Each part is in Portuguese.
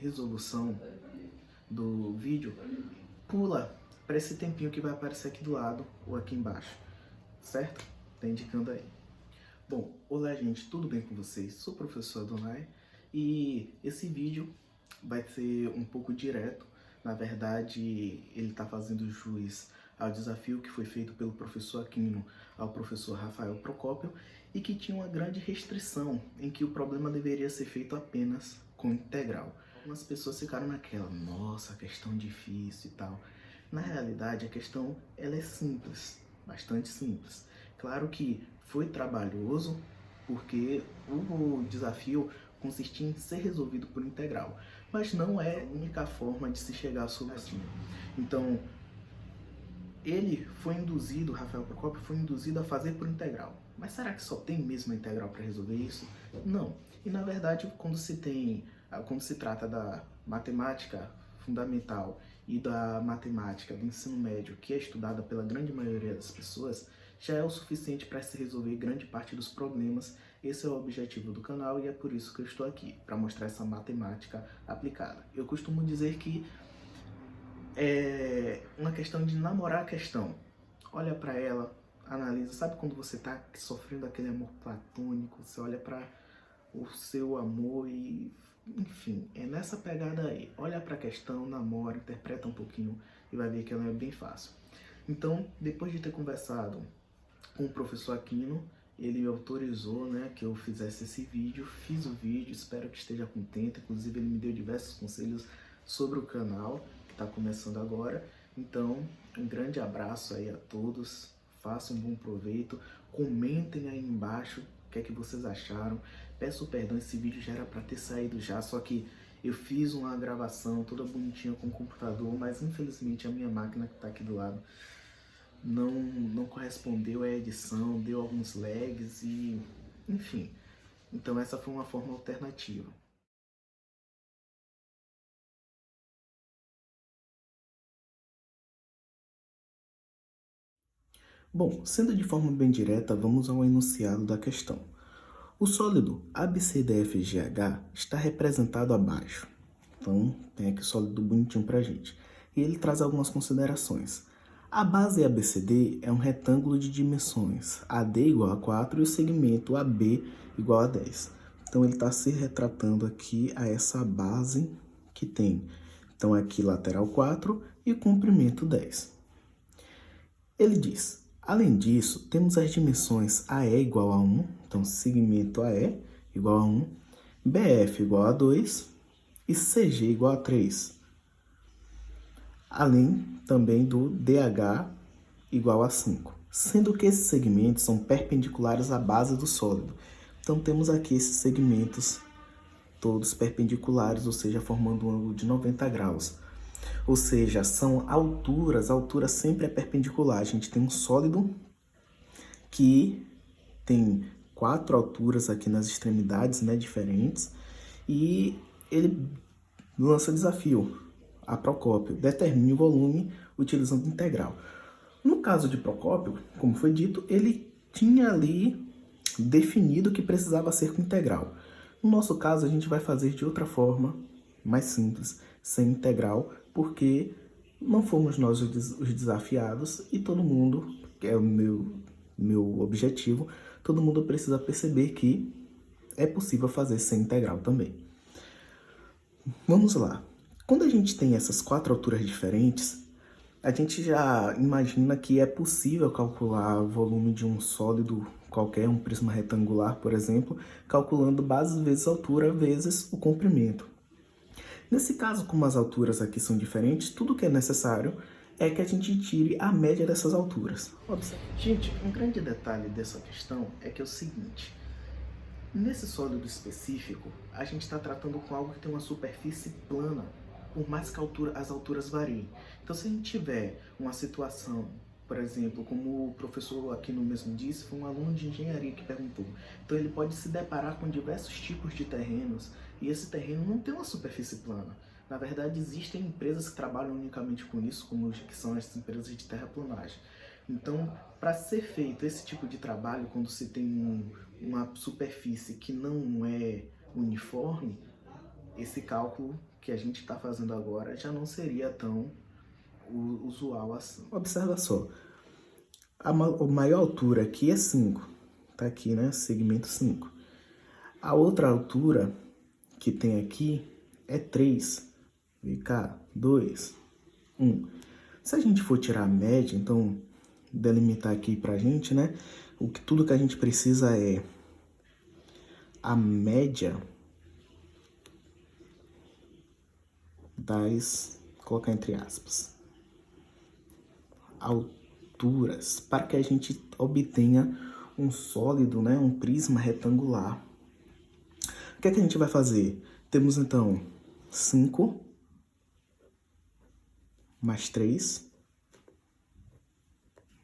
resolução do vídeo, pula para esse tempinho que vai aparecer aqui do lado ou aqui embaixo, certo? Tá indicando aí. Bom, olá gente, tudo bem com vocês? Sou o professor Adonai e esse vídeo vai ser um pouco direto. Na verdade, ele está fazendo jus ao desafio que foi feito pelo professor Aquino ao professor Rafael Procópio e que tinha uma grande restrição em que o problema deveria ser feito apenas com integral. Algumas pessoas ficaram naquela, nossa, questão difícil e tal. Na realidade, a questão ela é simples, bastante simples. Claro que foi trabalhoso, porque o desafio consistia em ser resolvido por integral, mas não é a única forma de se chegar à solução. Então, ele foi induzido, Rafael Procópio foi induzido a fazer por integral. Mas será que só tem mesmo a integral para resolver isso? Não. E na verdade, quando se trata da matemática fundamental e da matemática do ensino médio, que é estudada pela grande maioria das pessoas, já é o suficiente para se resolver grande parte dos problemas. Esse é o objetivo do canal e é por isso que eu estou aqui, para mostrar essa matemática aplicada. Eu costumo dizer que é uma questão de namorar a questão. Olha para ela, analisa. Sabe quando você está sofrendo aquele amor platônico? Você olha para o seu amor e, enfim, é nessa pegada aí. Olha para a questão, namora, interpreta um pouquinho e vai ver que ela é bem fácil. Então, depois de ter conversado com o professor Aquino, ele me autorizou, né, que eu fizesse esse vídeo. Fiz o vídeo, espero que esteja contente. Inclusive, ele me deu diversos conselhos sobre o canal, que está começando agora. Então, um grande abraço aí a todos. Façam um bom proveito. Comentem aí embaixo o que é que vocês acharam. Peço perdão, esse vídeo já era para ter saído já, só que eu fiz uma gravação toda bonitinha com o computador, mas infelizmente a minha máquina que está aqui do lado não correspondeu à edição, deu alguns lags e, enfim. Então essa foi uma forma alternativa. Bom, sendo de forma bem direta, vamos ao enunciado da questão. O sólido ABCDFGH está representado abaixo. Então, tem aqui o sólido bonitinho pra gente. E ele traz algumas considerações. A base ABCD é um retângulo de dimensões AD igual a 4 e o segmento AB igual a 10. Então, ele está se retratando aqui a essa base que tem. Então, aqui lateral 4 e comprimento 10. Ele diz, além disso, temos as dimensões AE igual a 1, então segmento AE igual a 1, BF igual a 2 e CG igual a 3. Além também do DH igual a 5, sendo que esses segmentos são perpendiculares à base do sólido. Então temos aqui esses segmentos todos perpendiculares, ou seja, formando um ângulo de 90 graus. Ou seja, são alturas, a altura sempre é perpendicular. A gente tem um sólido que tem 4 alturas aqui nas extremidades, né, diferentes, e ele lança desafio a Procópio, determine o volume utilizando integral. No caso de Procópio, como foi dito, ele tinha ali definido que precisava ser com integral. No nosso caso, a gente vai fazer de outra forma, mais simples, sem integral, porque não fomos nós os desafiados e todo mundo, que é o meu objetivo, todo mundo precisa perceber que é possível fazer sem integral também. Vamos lá. Quando a gente tem essas 4 alturas diferentes, a gente já imagina que é possível calcular o volume de um sólido qualquer, um prisma retangular, por exemplo, calculando base vezes altura vezes o comprimento. Nesse caso, como as alturas aqui são diferentes, tudo que é necessário é que a gente tire a média dessas alturas. Observe. Gente, um grande detalhe dessa questão é que é o seguinte. Nesse sólido específico, a gente está tratando com algo que tem uma superfície plana, por mais que as alturas variem. Então, se a gente tiver uma situação, por exemplo, como o professor Aquino mesmo disse, foi um aluno de engenharia que perguntou. Então, ele pode se deparar com diversos tipos de terrenos e esse terreno não tem uma superfície plana. Na verdade, existem empresas que trabalham unicamente com isso, como que são as empresas de terraplanagem. Então, para ser feito esse tipo de trabalho, quando se tem uma superfície que não é uniforme, esse cálculo que a gente está fazendo agora já não seria tão usual assim. Observa só, a maior altura aqui é 5, tá aqui, né, segmento 5. A outra altura que tem aqui é 3, vem cá, 2, 1. Se a gente for tirar a média, então, delimitar aqui pra gente, né, tudo que a gente precisa é a média das, colocar entre aspas, alturas, para que a gente obtenha um sólido, né, um prisma retangular. O que é que a gente vai fazer? Temos então 5 mais 3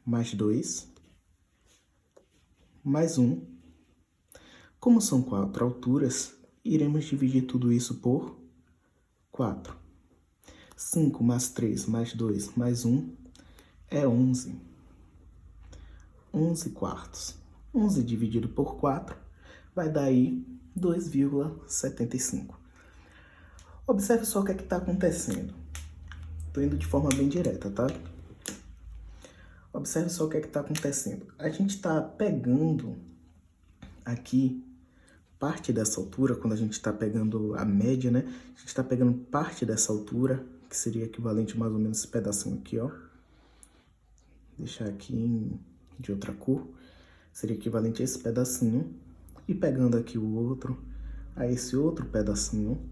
mais 2 mais 1. Como são 4 alturas, iremos dividir tudo isso por 4. 5 mais 3 mais 2 mais 1 é 11. 11 quartos. 11 dividido por 4 vai dar aí 2,75. Observe só o que é que está acontecendo. Estou indo de forma bem direta, tá? Observe só o que é que está acontecendo. A gente está pegando aqui parte dessa altura, quando a gente está pegando a média, né? A gente está pegando parte dessa altura, que seria equivalente mais ou menos a esse pedacinho aqui, ó. Deixar aqui de outra cor. Seria equivalente a esse pedacinho. E pegando aqui o outro, a esse outro pedacinho.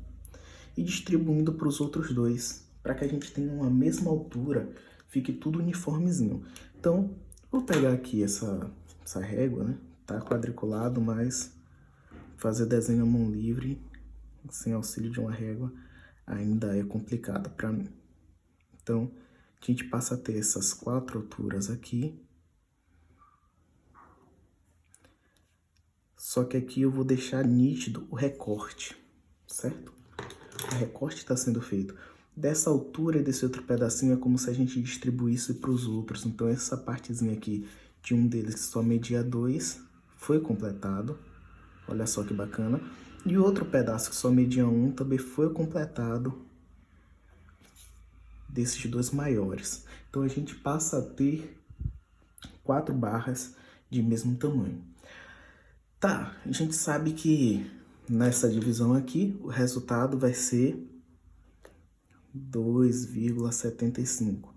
E distribuindo para os outros dois, para que a gente tenha uma mesma altura, fique tudo uniformezinho. Então, vou pegar aqui essa régua, né? Tá quadriculado, mas fazer desenho à mão livre, sem auxílio de uma régua, ainda é complicado para mim. Então, a gente passa a ter essas 4 alturas aqui. Só que aqui eu vou deixar nítido o recorte, certo? O recorte está sendo feito. Dessa altura e desse outro pedacinho é como se a gente distribuísse para os outros. Então, essa partezinha aqui de um deles que só media 2 foi completado. Olha só que bacana. E o outro pedaço que só media 1 também foi completado desses dois maiores. Então, a gente passa a ter 4 barras de mesmo tamanho. Tá, a gente sabe que nessa divisão aqui, o resultado vai ser 2,75.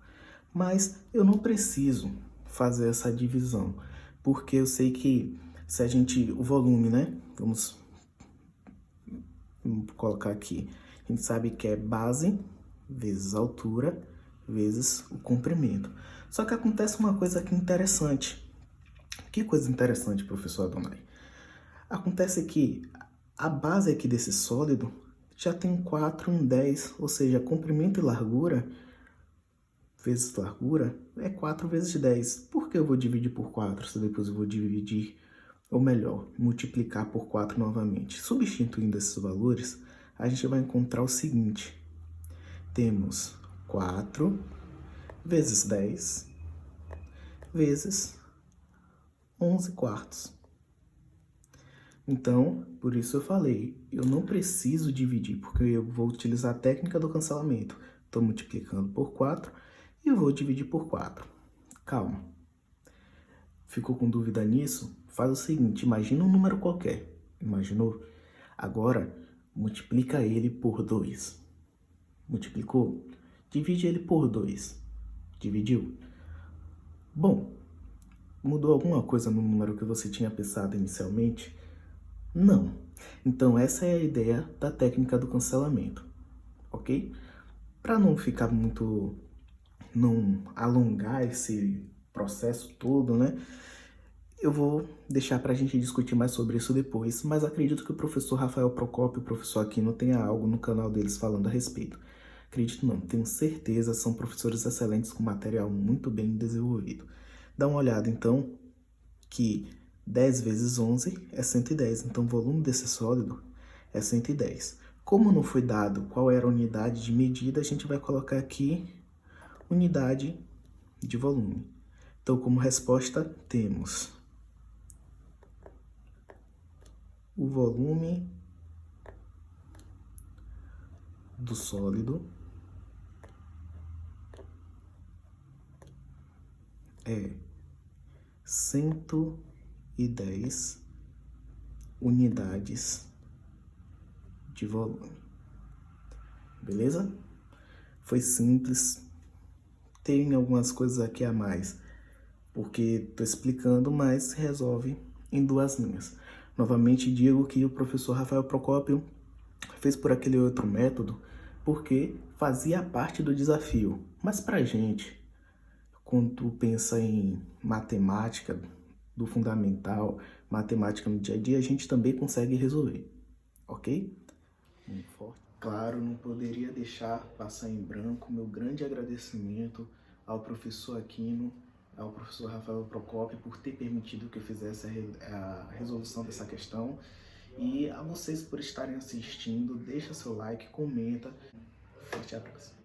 Mas eu não preciso fazer essa divisão, porque eu sei que se a gente, o volume, né? Vamos colocar aqui. A gente sabe que é base vezes altura vezes o comprimento. Só que acontece uma coisa aqui interessante. Que coisa interessante, professor Adonai? Acontece que a base aqui desse sólido já tem 4 em 10, ou seja, comprimento e largura vezes largura é 4 vezes 10. Por que eu vou dividir por 4 se depois eu vou dividir, ou melhor, multiplicar por 4 novamente? Substituindo esses valores, a gente vai encontrar o seguinte. Temos 4 vezes 10 vezes 11 quartos. Então, por isso eu falei, eu não preciso dividir, porque eu vou utilizar a técnica do cancelamento. Estou multiplicando por 4 e eu vou dividir por 4. Calma. Ficou com dúvida nisso? Faz o seguinte, imagina um número qualquer. Imaginou? Agora, multiplica ele por 2. Multiplicou? Divide ele por 2. Dividiu? Bom, mudou alguma coisa no número que você tinha pensado inicialmente? Não. Então, essa é a ideia da técnica do cancelamento, ok? Para não ficar muito, não alongar esse processo todo, né? Eu vou deixar para a gente discutir mais sobre isso depois, mas acredito que o professor Rafael Procópio e o professor Aquino tenha algo no canal deles falando a respeito. Acredito não, tenho certeza, são professores excelentes com material muito bem desenvolvido. Dá uma olhada então que 10 vezes 11 é 110, então o volume desse sólido é 110. Como não foi dado qual era a unidade de medida, a gente vai colocar aqui unidade de volume. Então, como resposta, temos o volume do sólido é 110 unidades de volume. Beleza? Foi simples. Tem algumas coisas aqui a mais, porque estou explicando, mas resolve em 2 linhas. Novamente digo que o professor Rafael Procópio fez por aquele outro método porque fazia parte do desafio. Mas para a gente, quando tu pensa em matemática do fundamental, matemática no dia a dia, a gente também consegue resolver, ok? Claro, não poderia deixar passar em branco meu grande agradecimento ao professor Aquino, ao professor Rafael Procópio por ter permitido que eu fizesse a resolução dessa questão, e a vocês por estarem assistindo. Deixa seu like, comenta. Forte abraço.